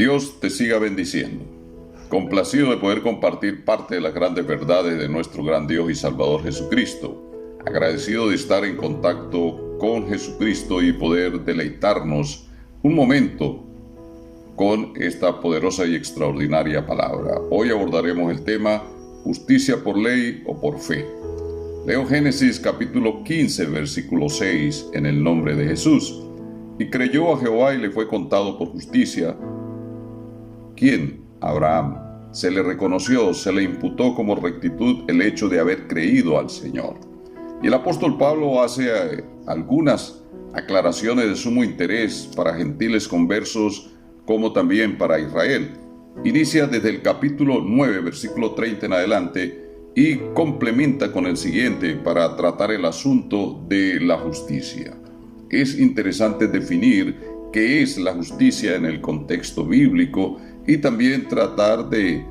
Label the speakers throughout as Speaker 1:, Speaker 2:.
Speaker 1: Dios te siga bendiciendo. Complacido de poder compartir parte de las grandes verdades de nuestro gran Dios y Salvador Jesucristo. Agradecido de estar en contacto con Jesucristo y poder deleitarnos un momento con esta poderosa y extraordinaria palabra. Hoy abordaremos el tema justicia por ley o por fe. Leo Génesis capítulo 15, versículo 6, en el nombre de Jesús. Y creyó a Jehová y le fue contado por justicia. ¿Quién? Abraham. Se le reconoció, se le imputó como rectitud el hecho de haber creído al Señor. Y el apóstol Pablo hace algunas aclaraciones de sumo interés para gentiles conversos como también para Israel. Inicia desde el capítulo 9, versículo 30 en adelante y complementa con el siguiente para tratar el asunto de la justicia. Es interesante definir qué es la justicia en el contexto bíblico y también tratar de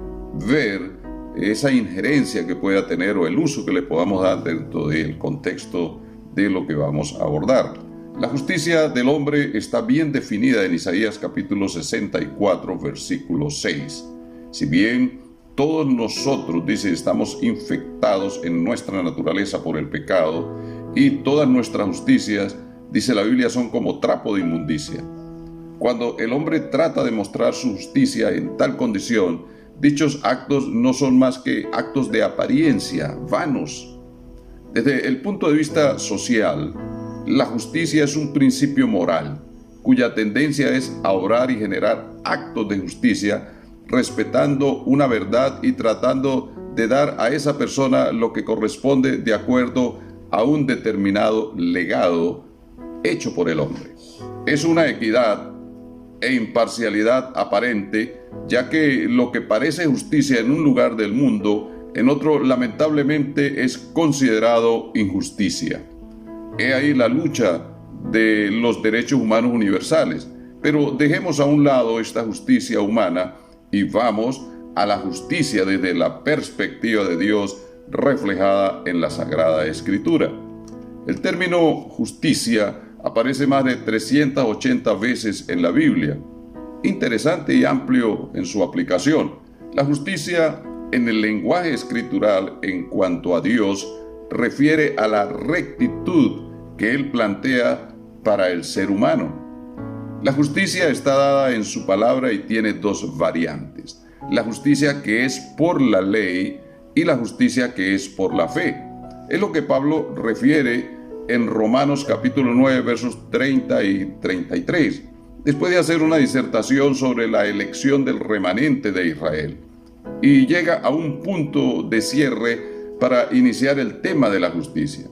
Speaker 1: ver esa injerencia que pueda tener o el uso que le podamos dar dentro del contexto de lo que vamos a abordar. La justicia del hombre está bien definida en Isaías capítulo 64, versículo 6. Si bien todos nosotros, dice, estamos infectados en nuestra naturaleza por el pecado y todas nuestras justicias, dice la Biblia, son como trapo de inmundicia. Cuando el hombre trata de mostrar su justicia en tal condición, dichos actos no son más que actos de apariencia, vanos. Desde el punto de vista social, la justicia es un principio moral, cuya tendencia es a obrar y generar actos de justicia, respetando una verdad y tratando de dar a esa persona lo que corresponde de acuerdo a un determinado legado hecho por el hombre. Es una equidad e imparcialidad aparente, ya que lo que parece justicia en un lugar del mundo, en otro lamentablemente es considerado injusticia. He ahí la lucha de los derechos humanos universales, pero dejemos a un lado esta justicia humana y vamos a la justicia desde la perspectiva de Dios reflejada en la Sagrada Escritura. El término justicia aparece más de 380 veces en la Biblia. Interesante y amplio en su aplicación. La justicia en el lenguaje escritural en cuanto a Dios refiere a la rectitud que Él plantea para el ser humano. La justicia está dada en su palabra y tiene dos variantes: la justicia que es por la ley y la justicia que es por la fe. Es lo que Pablo refiere en Romanos capítulo 9, versos 30 y 33, después de hacer una disertación sobre la elección del remanente de Israel. Y llega a un punto de cierre para iniciar el tema de la justicia.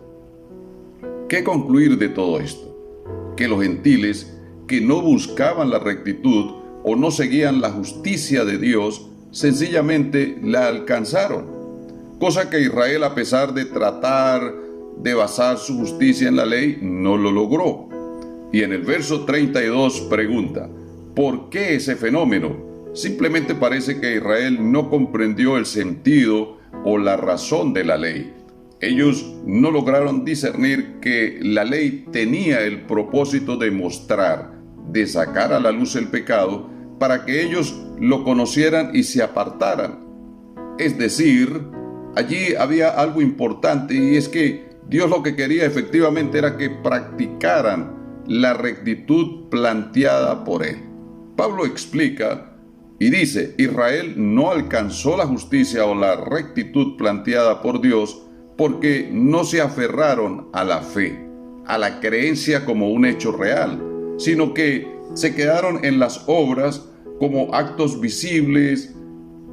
Speaker 1: ¿Qué concluir de todo esto? Que los gentiles que no buscaban la rectitud o no seguían la justicia de Dios, sencillamente la alcanzaron. Cosa que Israel, a pesar de tratar de basar su justicia en la ley, no lo logró. Y en el verso 32 pregunta, ¿por qué ese fenómeno? Simplemente parece que Israel no comprendió el sentido o la razón de la ley. Ellos no lograron discernir que la ley tenía el propósito de mostrar, de sacar a la luz el pecado, para que ellos lo conocieran y se apartaran. Es decir, allí había algo importante, y es que Dios lo que quería efectivamente era que practicaran la rectitud planteada por Él. Pablo explica y dice, Israel no alcanzó la justicia o la rectitud planteada por Dios porque no se aferraron a la fe, a la creencia como un hecho real, sino que se quedaron en las obras como actos visibles,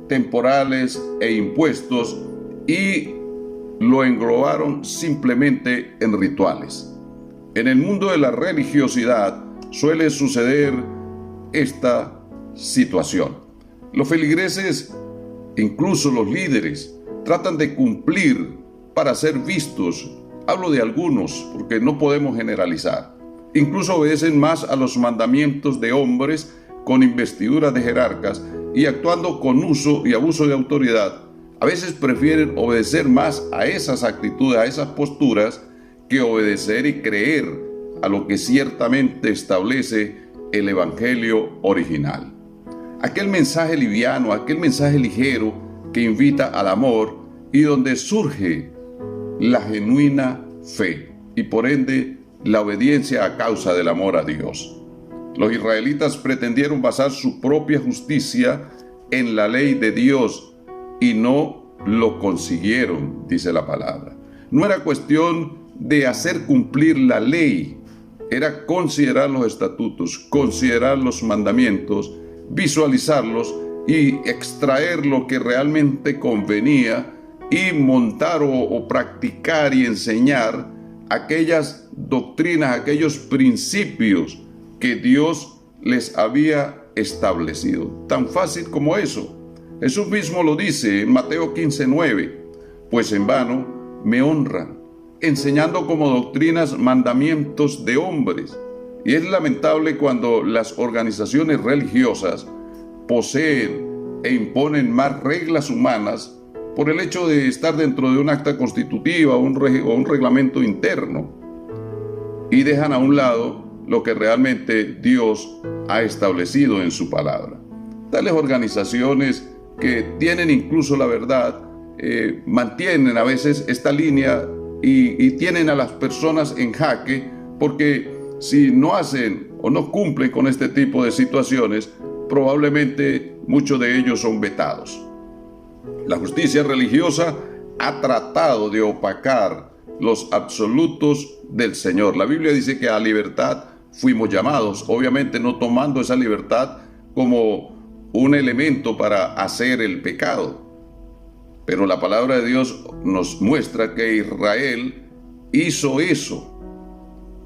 Speaker 1: temporales e impuestos, y lo englobaron simplemente en rituales. En el mundo de la religiosidad suele suceder esta situación. Los feligreses, incluso los líderes, tratan de cumplir para ser vistos. Hablo de algunos, porque no podemos generalizar. Incluso obedecen más a los mandamientos de hombres con investiduras de jerarcas y actuando con uso y abuso de autoridad. A veces prefieren obedecer más a esas actitudes, a esas posturas, que obedecer y creer a lo que ciertamente establece el Evangelio original. aquel mensaje liviano, aquel mensaje ligero que invita al amor y donde surge la genuina fe y por ende la obediencia a causa del amor a Dios. Los israelitas pretendieron basar su propia justicia en la ley de Dios y no lo consiguieron, dice la palabra. No era cuestión de hacer cumplir la ley, era considerar los estatutos, considerar los mandamientos, visualizarlos y extraer lo que realmente convenía y montar o practicar y enseñar aquellas doctrinas, aquellos principios que Dios les había establecido. Tan fácil como eso. Jesús mismo lo dice en Mateo 15:9, pues en vano me honran, enseñando como doctrinas mandamientos de hombres. Y es lamentable cuando las organizaciones religiosas poseen e imponen más reglas humanas por el hecho de estar dentro de un acta constitutiva o un reglamento interno y dejan a un lado lo que realmente Dios ha establecido en su palabra. Tales organizaciones que tienen incluso la verdad, mantienen a veces esta línea y tienen a las personas en jaque, porque si no hacen o no cumplen con este tipo de situaciones, probablemente muchos de ellos son vetados. La justicia religiosa ha tratado de opacar los absolutos del Señor. La Biblia dice que a libertad fuimos llamados, obviamente no tomando esa libertad como un elemento para hacer el pecado. Pero la palabra de Dios nos muestra que Israel hizo eso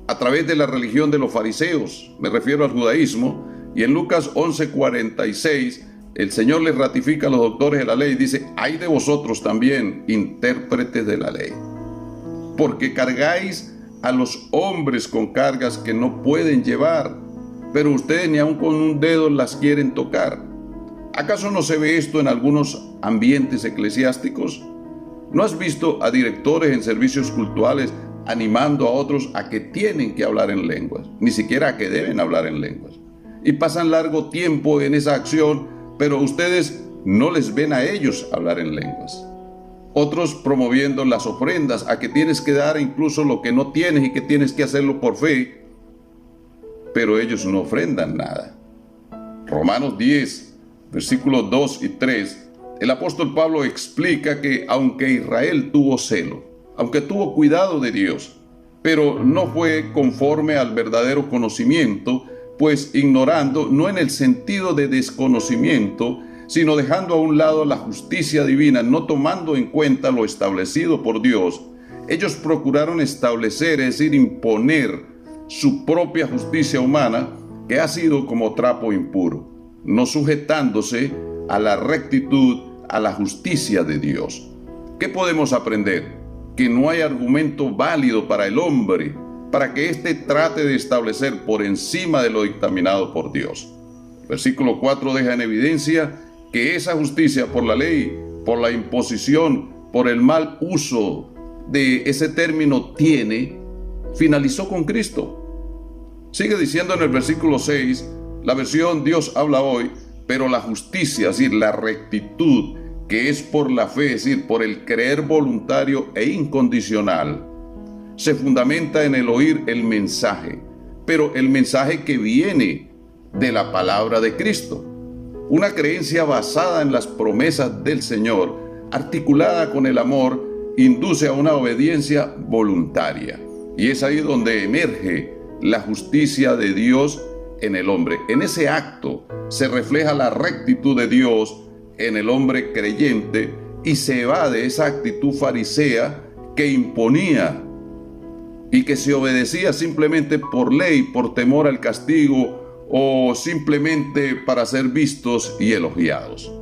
Speaker 1: a través de la religión de los fariseos, me refiero al judaísmo, y en Lucas 11:46 el Señor les ratifica a los doctores de la ley y dice: ay de vosotros también, intérpretes de la ley, porque cargáis a los hombres con cargas que no pueden llevar, pero ustedes ni aun con un dedo las quieren tocar. ¿Acaso no se ve esto en algunos ambientes eclesiásticos? ¿No has visto a directores en servicios cultuales animando a otros a que tienen que hablar en lenguas, ni siquiera a que deben hablar en lenguas? Y pasan largo tiempo en esa acción, pero ustedes no les ven a ellos hablar en lenguas. Otros promoviendo las ofrendas, a que tienes que dar incluso lo que no tienes y que tienes que hacerlo por fe, pero ellos no ofrendan nada. Romanos 10, versículos 2 y 3, el apóstol Pablo explica que aunque Israel tuvo celo, aunque tuvo cuidado de Dios, pero no fue conforme al verdadero conocimiento, pues ignorando, no en el sentido de desconocimiento, sino dejando a un lado la justicia divina, no tomando en cuenta lo establecido por Dios, ellos procuraron establecer, es decir, imponer su propia justicia humana, que ha sido como trapo impuro, no sujetándose a la rectitud, a la justicia de Dios. ¿Qué podemos aprender? Que no hay argumento válido para el hombre para que éste trate de establecer por encima de lo dictaminado por Dios. Versículo 4 deja en evidencia que esa justicia por la ley, por la imposición, por el mal uso de ese término tiene, finalizó con Cristo. Sigue diciendo en el versículo 6, la versión Dios habla hoy, pero la justicia, es decir, la rectitud, que es por la fe, es decir, por el creer voluntario e incondicional, se fundamenta en el oír el mensaje, pero el mensaje que viene de la palabra de Cristo. Una creencia basada en las promesas del Señor, articulada con el amor, induce a una obediencia voluntaria. Y es ahí donde emerge la justicia de Dios en el hombre. En ese acto se refleja la rectitud de Dios en el hombre creyente y se va de esa actitud farisea que imponía y que se obedecía simplemente por ley, por temor al castigo o simplemente para ser vistos y elogiados.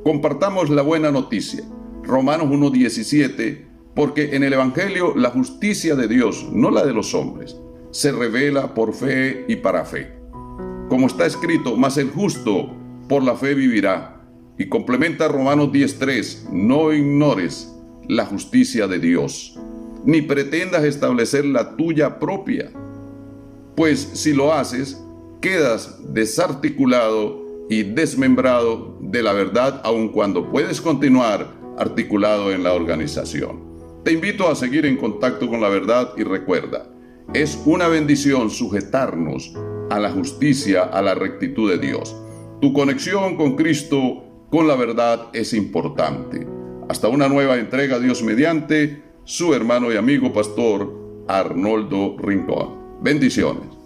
Speaker 1: Compartamos la buena noticia, Romanos 1:17, porque en el Evangelio la justicia de Dios, no la de los hombres, se revela por fe y para fe. Como está escrito, mas el justo por la fe vivirá. Y complementa Romanos 10:3, no ignores la justicia de Dios, ni pretendas establecer la tuya propia, pues si lo haces, quedas desarticulado y desmembrado de la verdad, aun cuando puedes continuar articulado en la organización. Te invito a seguir en contacto con la verdad y recuerda, es una bendición sujetarnos a la justicia, a la rectitud de Dios. Tu conexión con Cristo, con la verdad, es importante. Hasta una nueva entrega, Dios mediante, su hermano y amigo pastor Arnoldo Rincón. Bendiciones.